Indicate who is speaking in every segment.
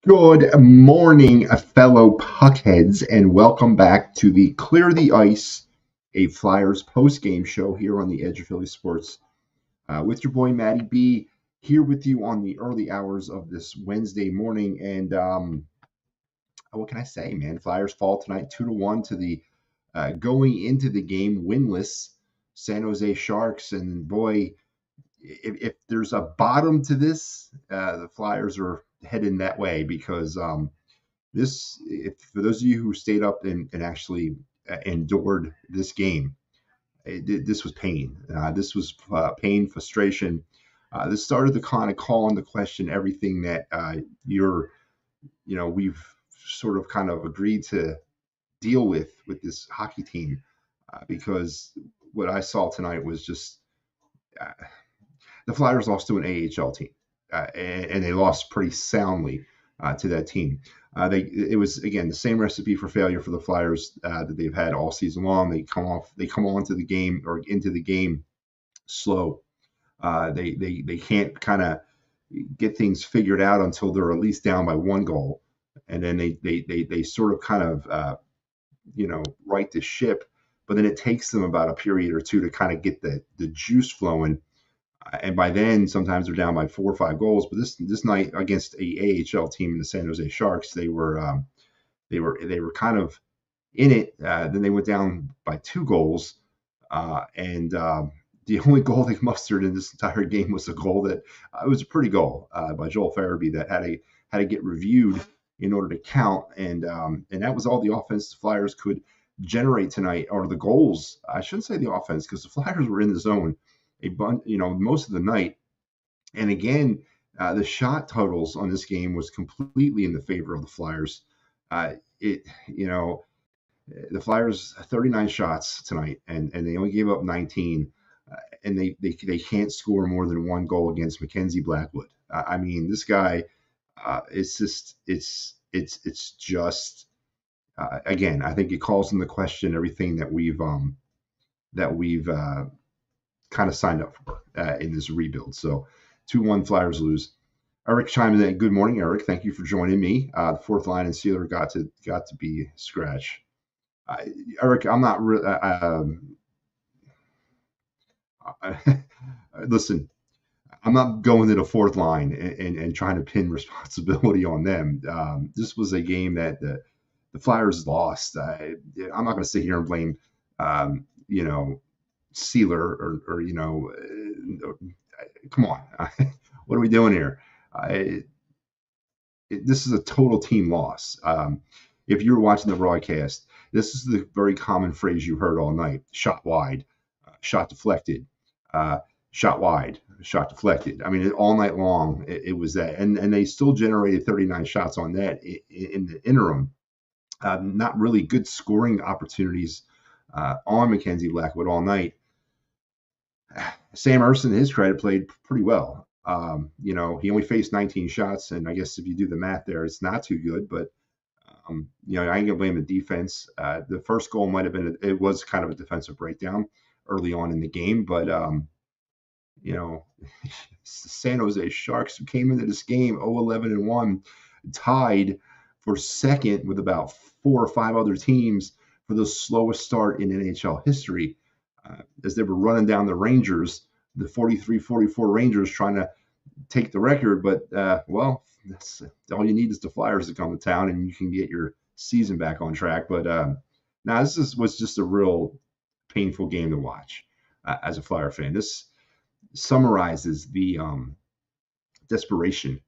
Speaker 1: Good morning, fellow puckheads, and welcome back to the Clear the Ice, a Flyers post-game show here on the Edge of Philly Sports with your boy Matty B here with you on the early hours of this Wednesday morning. And what can I say, man? Flyers fall tonight 2-1 to the going into the game winless San Jose Sharks. And boy, if there's a bottom to this, the Flyers are heading that way because for those of you who stayed up and actually endured this game, this was pain. This was pain, frustration. This started to kind of call into question everything that we've sort of kind of agreed to deal with this hockey team because what I saw tonight was just the Flyers lost to an AHL team, and they lost pretty soundly to that team. It was again the same recipe for failure for the Flyers that they've had all season long. They come on to the game or into the game slow. They can't kind of get things figured out until they're at least down by one goal, and then they sort of kind of right the ship. But then it takes them about a period or two to kind of get the juice flowing. And by then, sometimes they're down by 4 or 5 goals. But this night against a AHL team in the San Jose Sharks, they were kind of in it. Then they went down by 2 goals, and the only goal they mustered in this entire game was a goal that it was a pretty goal by Joel Farabee that had to get reviewed in order to count. And that was all the offense the Flyers could generate tonight, or the goals. I shouldn't say the offense because the Flyers were in the zone most of the night. And again, the shot totals on this game was completely in the favor of the Flyers. The Flyers 39 shots tonight, and they only gave up 19, and they can't score more than 1 goal against Mackenzie Blackwood. I mean, this guy, it's just again, I think it calls into question everything that we've kind of signed up for in this rebuild. So 2-1 Flyers lose. Eric chimed in. Good morning, Eric. Thank you for joining me. The fourth line and Sealer got to be scratch. Eric, I'm not really. Listen, I'm not going to the fourth line and trying to pin responsibility on them. This was a game that the Flyers lost. I'm not going to sit here and blame, Sealer or come on. What are we doing here? This is a total team loss. If you're watching the broadcast, this is the very common phrase you heard all night: shot wide, shot deflected, shot wide, shot deflected. I mean, all night long it was that, and they still generated 39 shots on net in the interim. Not really good scoring opportunities on Mackenzie Blackwood all night. Sam Ersson, to his credit, played pretty well. He only faced 19 shots, and I guess if you do the math there, it's not too good. But I ain't gonna blame the defense. The first goal might have been it was kind of a defensive breakdown early on in the game, but San Jose Sharks, who came into this game 0-11-1, tied for second with about 4 or 5 other teams for the slowest start in NHL history. As they were running down the Rangers, the 43-44 Rangers trying to take the record. But, that's all you need is the Flyers to come to town, and you can get your season back on track. But now this was just a real painful game to watch as a Flyer fan. This summarizes the desperation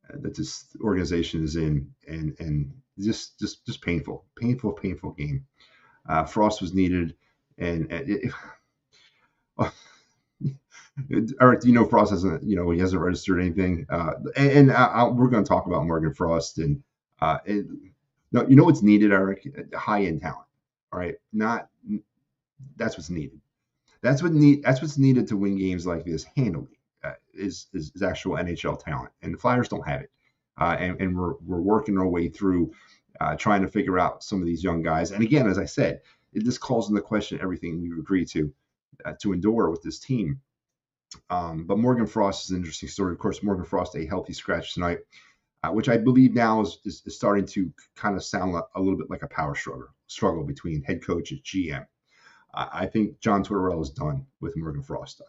Speaker 1: that this organization is in, and just painful game. Frost was needed, and Eric, do you know Frost hasn't, he hasn't registered anything? We're going to talk about Morgan Frost, and no, you know what's needed, Eric? High end talent. All right, not that's what's needed. That's what's needed to win games like this handily. Is actual NHL talent, and the Flyers don't have it. And we're working our way through trying to figure out some of these young guys. And again, as I said, this calls into question everything we've agreed to endure with this team. But Morgan Frost is an interesting story. Of course, Morgan Frost a healthy scratch tonight, which I believe now is starting to kind of sound a little bit like a power struggle between head coach and GM. I think John Tortorella is done with Morgan Frost.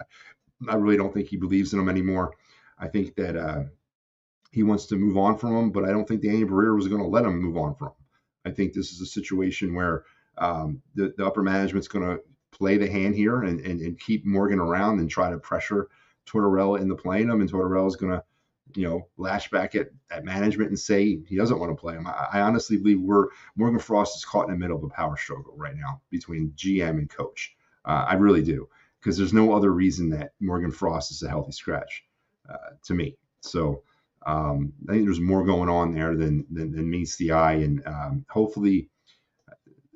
Speaker 1: I really don't think he believes in him anymore. I think that he wants to move on from him, but I don't think Danny Briere was going to let him move on from him. I think this is a situation where the upper management's going to play the hand here and keep Morgan around and try to pressure Tortorella into playing him, and Tortorella is going to lash back at management and say he doesn't want to play him. I honestly believe Morgan Frost is caught in the middle of a power struggle right now between GM and coach. I really do, because there's no other reason that Morgan Frost is a healthy scratch to me. So I think there's more going on there than meets the eye, and hopefully,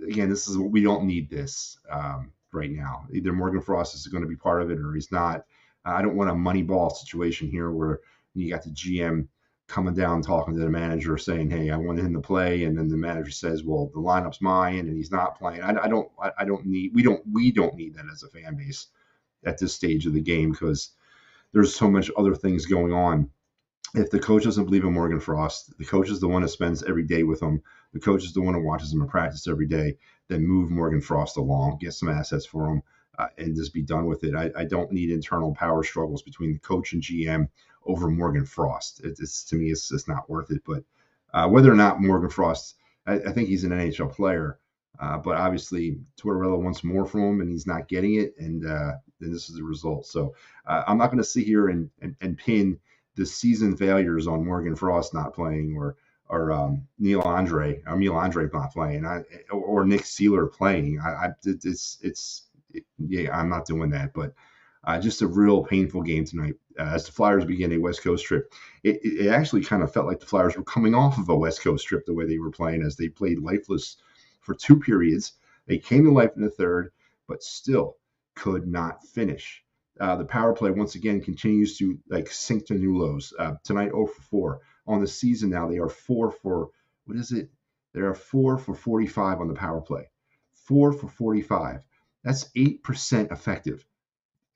Speaker 1: again, this is what we don't need this right now. Either Morgan Frost is going to be part of it or he's not. I don't want a money ball situation here where you got the GM coming down talking to the manager saying, "Hey, I want him to play," and then the manager says, "Well, the lineup's mine," and he's not playing. We don't need that as a fan base at this stage of the game, because there's so much other things going on. If the coach doesn't believe in Morgan Frost, the coach is the one that spends every day with him. The coach is the one who watches him in practice every day. Then move Morgan Frost along, get some assets for him, and just be done with it. I don't need internal power struggles between the coach and GM over Morgan Frost. To me, it's not worth it. But whether or not Morgan Frost, I think he's an NHL player, but obviously Tortorella wants more from him, and he's not getting it, and this is the result. So I'm not going to sit here and pin the season failures on Morgan Frost not playing, or Neil Andre not playing, or Nick Seeler playing. I'm not doing that. But just a real painful game tonight as the Flyers begin a West Coast trip. It actually kind of felt like the Flyers were coming off of a West Coast trip the way they were playing, as they played lifeless for 2 periods. They came to life in the third, but still could not finish. The power play once again continues to sink to new lows. Tonight, 0 for 4 on the season. Now they are 4 for what is it? They are 4 for 45 on the power play. 4 for 45. That's 8% effective.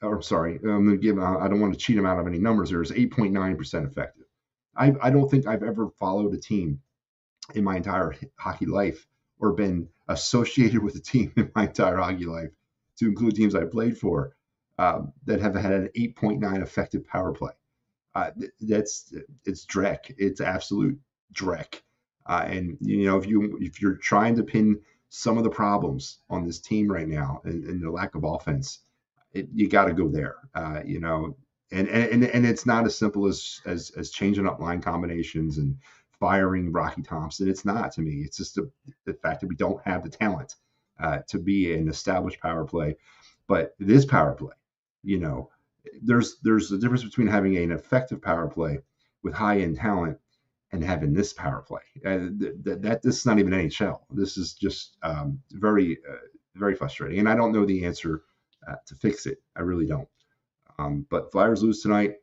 Speaker 1: Or sorry, I'm going to give. I don't want to cheat them out of any numbers. There is 8.9% effective. I don't think I've ever followed a team in my entire hockey life, or been associated with a team in my entire hockey life, to include teams I played for, that have had an 8.9 effective power play. It's dreck. It's absolute dreck. And if you're trying to pin some of the problems on this team right now and the lack of offense, you got to go there. And it's not as simple as changing up line combinations and firing Rocky Thompson. It's not, to me. It's just the fact that we don't have the talent to be an established power play. But this power play, there's a difference between having an effective power play with high-end talent and having this power play. This is not even NHL. This is just very, very frustrating. And I don't know the answer to fix it. I really don't. But Flyers lose tonight,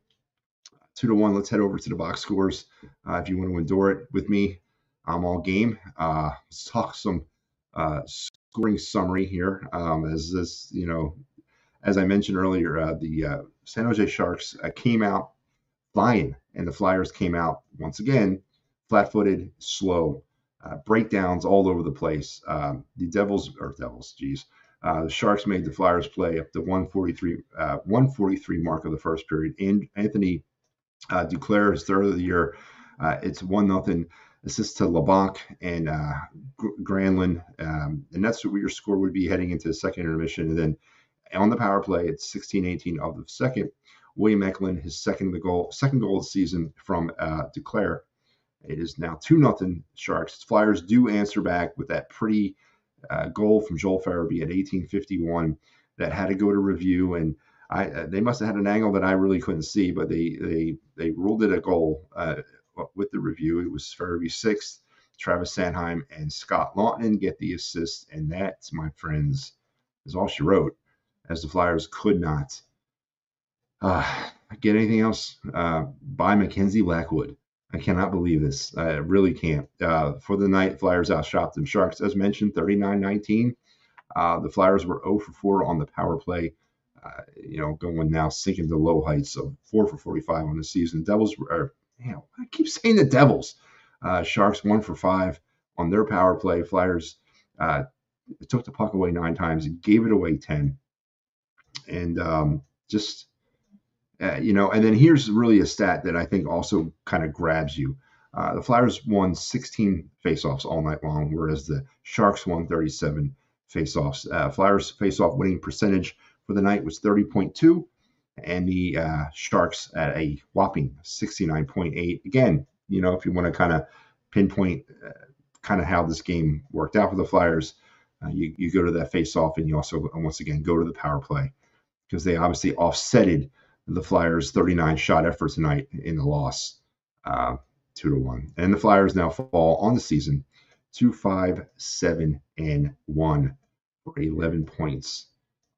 Speaker 1: 2-1. Let's head over to the box scores. If you want to endure it with me, I'm all game. Let's talk some scoring summary here. As I mentioned earlier, the San Jose Sharks came out flying, and the Flyers came out once again flat-footed, slow, breakdowns all over the place. The Sharks made the Flyers play up the 143 mark of the first period. And Anthony Duclair, his third of the year. It's 1-0 assist to LeBlanc and Granlund, and that's what your score would be heading into the second intermission. And then on the power play, it's 16-18 of the second. William Eklund, his second goal of the season from Duclair. It is now 2-0 Sharks. Flyers do answer back with that pretty goal from Joel Farabee at 18:51 that had to go to review, and they must have had an angle that I really couldn't see, but they ruled it a goal with the review. It was Farabee sixth, Travis Sanheim and Scott Laughton get the assist, and that, my friends, is all she wrote, as the Flyers could not get anything else by Mackenzie Blackwood. I cannot believe this. I really can't. For the night, Flyers outshot them Sharks, as mentioned, 39-19. The Flyers were 0 for 4 on the power play, going now sinking to low heights of 4 for 45 on the season. Devils are, I keep saying the Devils. Sharks 1 for 5 on their power play. Flyers took the puck away 9 times and gave it away 10. And and then here's really a stat that I think also kind of grabs you. The Flyers won 16 faceoffs all night long, whereas the Sharks won 37 faceoffs. Flyers faceoff winning percentage for the night was 30.2, and the Sharks at a whopping 69.8. Again, if you want to kind of pinpoint kind of how this game worked out for the Flyers, you go to that faceoff, and you also, once again, go to the power play, because they obviously offsetted the Flyers' 39 shot effort tonight in the loss, 2-1. And the Flyers now fall on the season to 5-7-1 for 11 points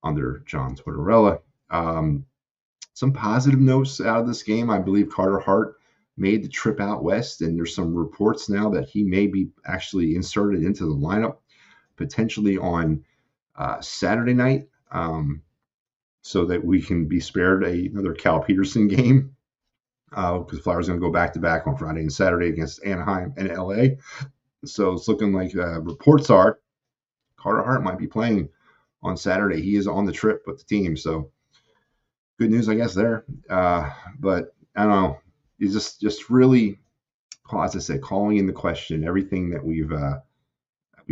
Speaker 1: under John Tortorella. Some positive notes out of this game. I believe Carter Hart made the trip out west, and there's some reports now that he may be actually inserted into the lineup potentially on Saturday night. So that we can be spared another Cal Peterson game, because Flyers are going to go back-to-back on Friday and Saturday against Anaheim and LA. So it's looking like reports are Carter Hart might be playing on Saturday. He is on the trip with the team, so good news, I guess, there. But I don't know. He's just really, as I said, calling into question everything that we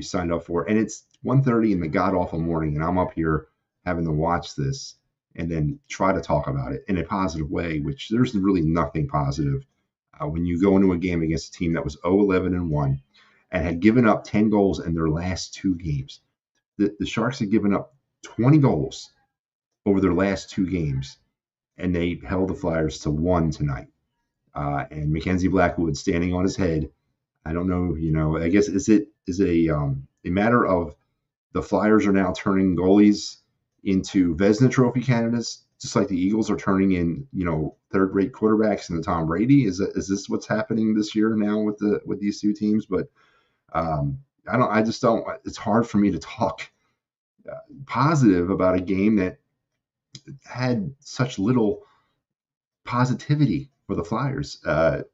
Speaker 1: signed up for. And it's 1:30 in the god-awful morning, and I'm up here having to watch this and then try to talk about it in a positive way, which there's really nothing positive when you go into a game against a team that was 0-11-1 and had given up 10 goals in their last 2 games. The Sharks had given up 20 goals over their last 2 games, and they held the Flyers to 1 tonight. And Mackenzie Blackwood standing on his head. I don't know, I guess is it a matter of the Flyers are now turning goalies into Vezina Trophy candidates, just like the Eagles are turning in, third-rate quarterbacks into Tom Brady. Is this what's happening this year now with these 2 teams? But it's hard for me to talk positive about a game that had such little positivity for the Flyers. The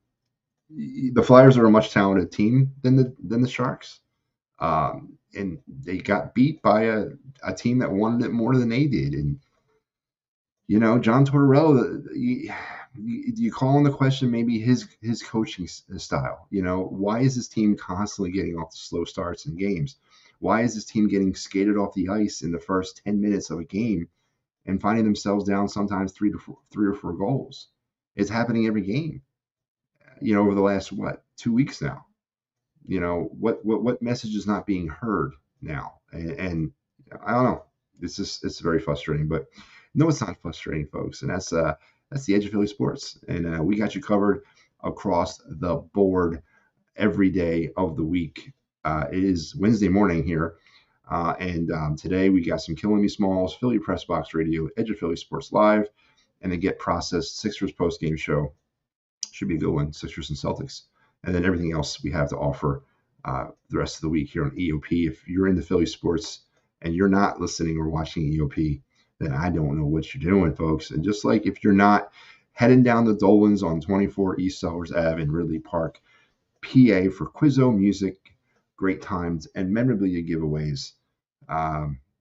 Speaker 1: Flyers are a much talented team than the Sharks. And they got beat by a team that wanted it more than they did. And, John Tortorella, you call in the question maybe his coaching style. Why is this team constantly getting off the slow starts in games? Why is this team getting skated off the ice in the first 10 minutes of a game and finding themselves down sometimes 3 or 4 goals? It's happening every game, over the last, 2 weeks now. What message is not being heard now? And I don't know. It's very frustrating, but no, it's not frustrating, folks. And that's the Edge of Philly Sports. And we got you covered across the board every day of the week. It is Wednesday morning here. And today we got some Killing Me Smalls, Philly Press Box Radio, Edge of Philly Sports Live, and the Get Processed Sixers post-game show. Should be a good one, Sixers and Celtics. And then everything else we have to offer the rest of the week here on EOP. If you're into Philly sports and you're not listening or watching EOP, then I don't know what you're doing, folks. And just like if you're not heading down the Dolans on 24 East Sellers Ave in Ridley Park, PA, for Quizzo music, great times, and memorabilia giveaways.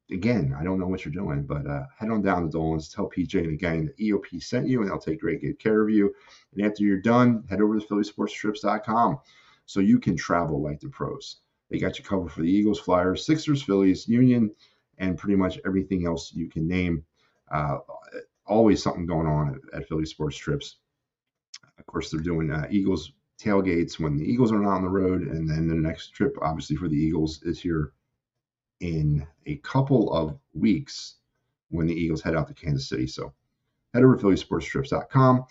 Speaker 1: Again, I don't know what you're doing, but head on down to Dolans, tell PJ and the gang that EOP sent you, and they'll take great good care of you. And after you're done, head over to PhillySportsTrips.com so you can travel like the pros. They got you covered for the Eagles, Flyers, Sixers, Phillies, Union, and pretty much everything else you can name. always something going on at Philly Sports Trips. Of course, they're doing Eagles tailgates when the Eagles are not on the road, and then the next trip, obviously, for the Eagles is here in a couple of weeks when the Eagles head out to Kansas City. So head over to phillysportstrips.com.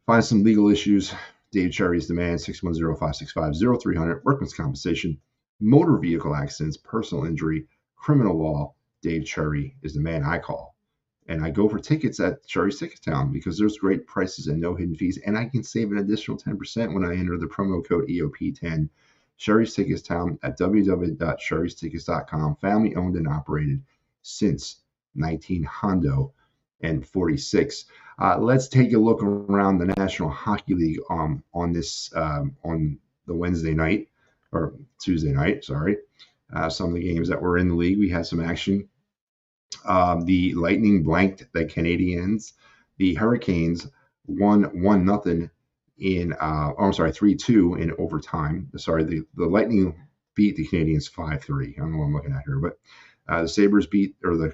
Speaker 1: Find some legal issues. Dave Cherry's demand, 610-565-0300, workman's compensation, motor vehicle accidents, personal injury, criminal law. Dave Cherry is the man I call. And I go for tickets at Cherry's Tickettown because there's great prices and no hidden fees. And I can save an additional 10% when I enter the promo code EOP10. Cherry's Tickettown at www.cherrystickets.com. Family owned and operated since 1946. Let's take a look around the National Hockey League on the Wednesday night or Tuesday night. Sorry, some of the games that were in the league. We had some action. The Lightning blanked the Canadiens. The Hurricanes won 1-0 in 3-2 in overtime. Sorry, the Lightning beat the Canadiens 5-3. I don't know what I'm looking at here, but the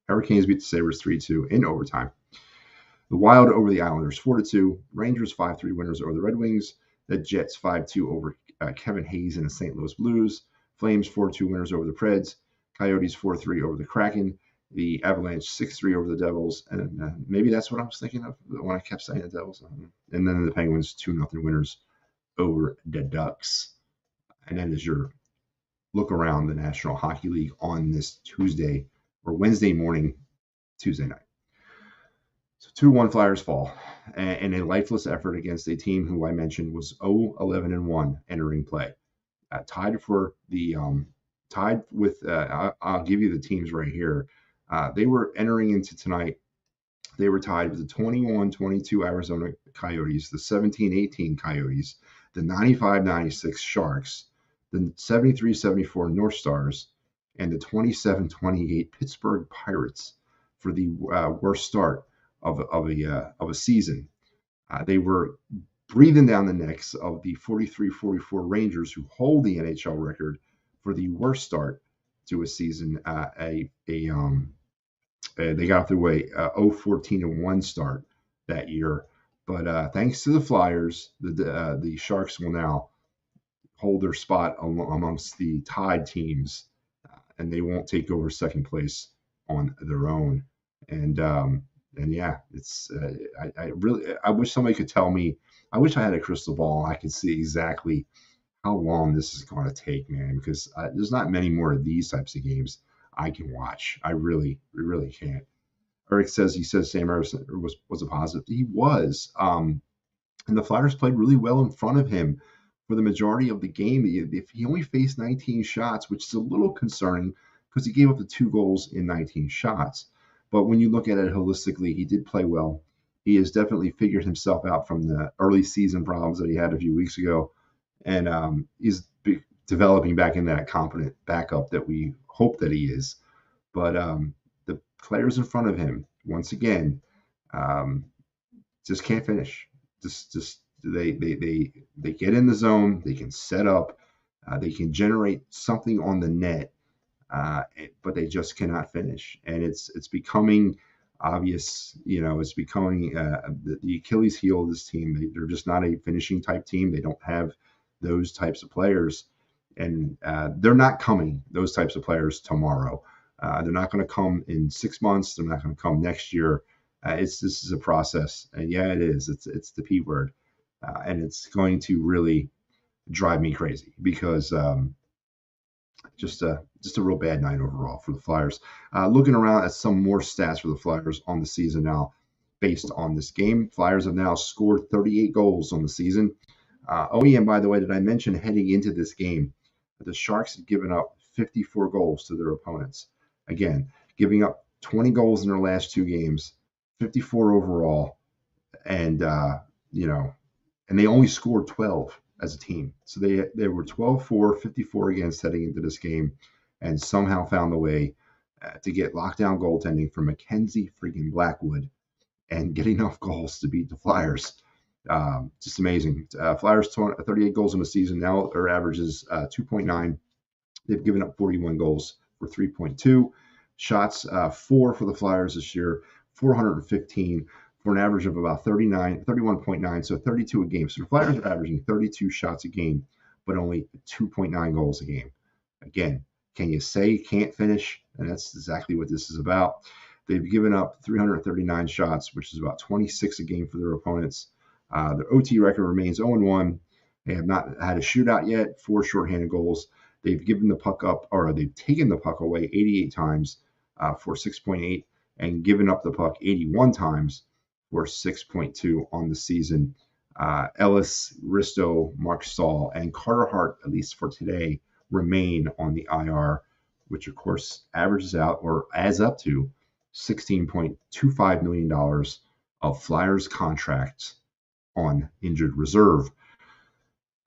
Speaker 1: Hurricanes beat the Sabres 3-2 in overtime. The Wild over the Islanders 4-2. Rangers 5-3 winners over the Red Wings. The Jets 5-2 over Kevin Hayes and the St. Louis Blues. Flames 4-2 winners over the Preds. Coyotes 4-3 over the Kraken. The Avalanche 6-3 over the Devils. And maybe that's what I was thinking of when I kept saying the Devils. And then the Penguins 2-0 winners over the Ducks. And that is your look around the National Hockey League on this Tuesday or Wednesday morning, Tuesday night. So 2-1 Flyers fall in a lifeless effort against a team who I mentioned was 0-11-1 entering play. Tied with, I'll give you the teams right here. They were entering into tonight. They were tied with the 21-22 Arizona Coyotes, the 17-18 Coyotes, the 95-96 Sharks, the 73-74 North Stars, and the 27-28 Pittsburgh Pirates for the worst start of a season. They were breathing down the necks of the 43-44 Rangers, who hold the NHL record for the worst start to a season. They got off their way 0-14-1 start that year, but thanks to the Flyers, the Sharks will now hold their spot amongst the tied teams, and they won't take over second place on their own. And yeah, it's I wish somebody could tell me. I wish I had a crystal ball and I could see exactly how long this is going to take, man, because there's not many more of these types of games I can watch. I really can't. Eric says Sam Harrison was a positive. He was. And the Flyers played really well in front of him for the majority of the game. If he only faced 19 shots, which is a little concerning because he gave up the 2 goals in 19 shots. But when you look at it holistically, he did play well. He has definitely figured himself out from the early season problems that he had a few weeks ago. And he's developing back in that competent backup that we hope that he is. But the players in front of him, once again, just can't finish. They get in the zone, they can set up, they can generate something on the net, but they just cannot finish. And it's becoming obvious, it's becoming the Achilles heel of this team. They're just not a finishing type team. They don't have those types of players, and they're not coming, those types of players, tomorrow. They're not going to come in 6 months. They're not going to come next year. This is a process, and yeah, it is. It's the P word, and it's going to really drive me crazy because just a real bad night overall for the Flyers. Looking around at some more stats for the Flyers on the season now, based on this game, Flyers have now scored 38 goals on the season. And by the way, did I mention heading into this game, the Sharks had given up 54 goals to their opponents. Again, giving up 20 goals in their last 2 games, 54 overall, and and they only scored 12 as a team. So they were 12-4, 54 against heading into this game, and somehow found the way to get lockdown goaltending from Mackenzie freaking Blackwood and get enough goals to beat the Flyers. Just amazing. Flyers 38 goals in the season. Now their average is 2.9. They've given up 41 goals for 3.2. Shots 4 for the Flyers this year. 415 for an average of about 31.9, so 32 a game. So the Flyers are averaging 32 shots a game, but only 2.9 goals a game. Again, can you say you can't finish? And that's exactly what this is about. They've given up 339 shots, which is about 26 a game for their opponents. Their OT record remains 0-1. They have not had a shootout yet, 4 shorthanded goals. They've given the puck up, or they've taken the puck away 88 times for 6.8, and given up the puck 81 times for 6.2 on the season. Ellis, Risto, Mark Stahl, and Carter Hart, at least for today, remain on the IR, which of course averages out or adds up to $16.25 million of Flyers contracts on injured reserve.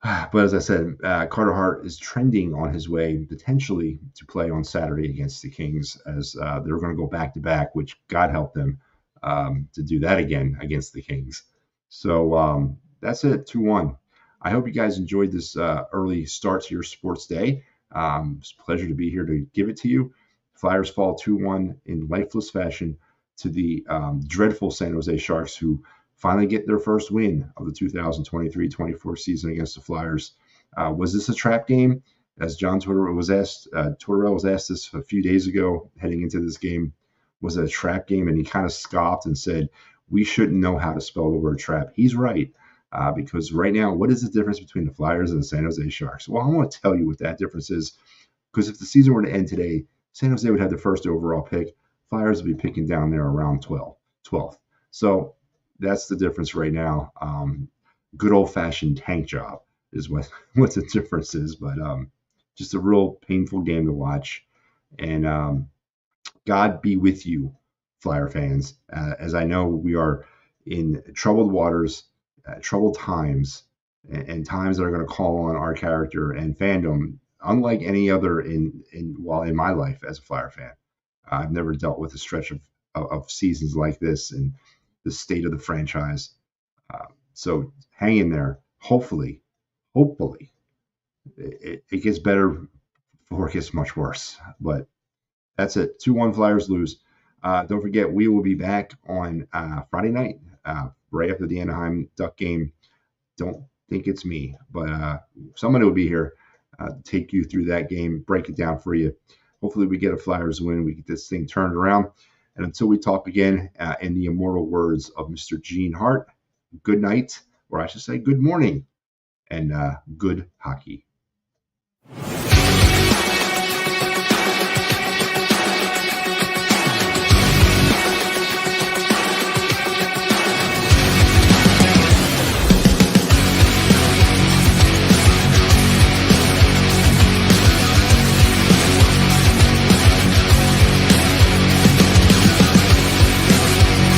Speaker 1: But as I said, Carter Hart is trending on his way potentially to play on Saturday against the Kings, as they're going to go back to back, which God help them to do that again against the Kings. So that's it, 2-1. I hope you guys enjoyed this early start to your sports day. It's a pleasure to be here to give it to you. Flyers fall 2-1 in lifeless fashion to the dreadful San Jose Sharks, who finally get their first win of the 2023-24 season against the Flyers. Was this a trap game? As John Tortorella was asked this a few days ago heading into this game, was it a trap game? And he kind of scoffed and said, we shouldn't know how to spell the word trap. He's right. Because right now, what is the difference between the Flyers and the San Jose Sharks? Well, I want to tell you what that difference is, because if the season were to end today, San Jose would have the first overall pick. Flyers would be picking down there around 12th. So that's the difference right now. Good old-fashioned tank job is what the difference is, but just a real painful game to watch. And God be with you, Flyer fans, as I know we are in troubled waters, troubled times, and times that are going to call on our character and fandom, unlike any other in my life as a Flyer fan. I've never dealt with a stretch of seasons like this and the state of the franchise. So hang in there. Hopefully, it gets better before it gets much worse. But that's it. 2-1 Flyers lose. Don't forget, we will be back on Friday night, right after the Anaheim Duck game. Don't think it's me, but somebody will be here to take you through that game, break it down for you. Hopefully we get a Flyers win. We get this thing turned around. And until we talk again, in the immortal words of Mr. Gene Hart, good night, or I should say good morning, and good hockey.